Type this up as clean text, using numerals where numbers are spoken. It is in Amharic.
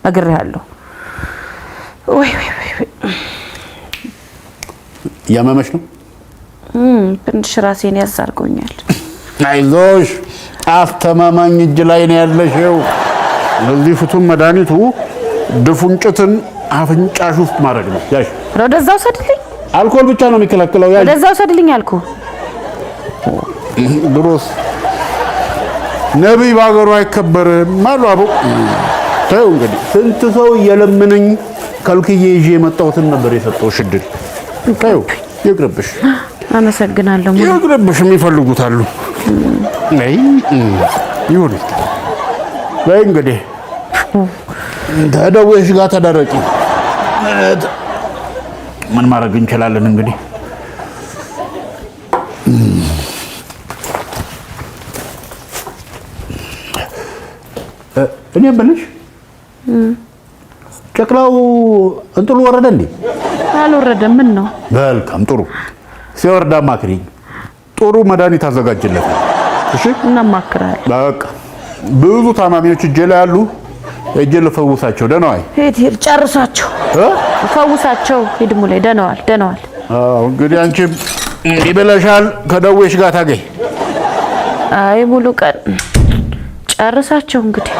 ነግሬሃለሁ። ወይ ያመመሽ ነው? ትንሽ ራሴን ያዛርጎኛል። አይዞሽ አስተማማኝ እጅ ላይ ነው ያለሽው። ለዚህ ፍቱን መድኃኒቱ ድፉንጭትን አፍንጫሽ ውስጥ ማድረግ ነው። ያሽ ወደዛው ሰድልኝ። አልኮል ብቻ ነው የሚከለክለው። ያሽ ወደዛው ሰድልኝ አልኩ። ድሮስ ነብይ ባገሩ አይከበርም አሉ አቡ። ተው እንግዲህ ስንት ሰው እየለመነኝ ከልክዬ ይዤ የመጣሁትን ነበር የሰጠሁሽ እድል። ተው ይቅርብሽ። አመሰግናለሁ። ይቅርብሽ። የሚፈልጉታሉ። አይ ይሁን። በይ እንግዲህ ተደውሽ ጋር ተደረቂ። ምን ማድረግ እንችላለን እንግዲህ። እኔ ብልሽ ጨቅላው እንጥሉ ወረደ እንዴ? አልወረደም። ምን ነው? መልካም ጥሩ። ሲወርዳ ማክሪኝ። ጥሩ መድኃኒት አዘጋጅለት። እሺ እናማክራለን። በቃ ብዙ ታማሚዎች እጄ ላይ አሉ። እጄ ልፈውሳቸው። ደህና ዋይ። ሂድ ጨርሳቸው። ፈውሳቸው። ሂድ ሙሌ። ደህናዋል። አዎ እንግዲህ አንቺም እንዲህ ብለሻል። ከደዌሽ ጋር ታገኝ። አይ ሙሉ ቀን ጨርሳቸው እንግዲህ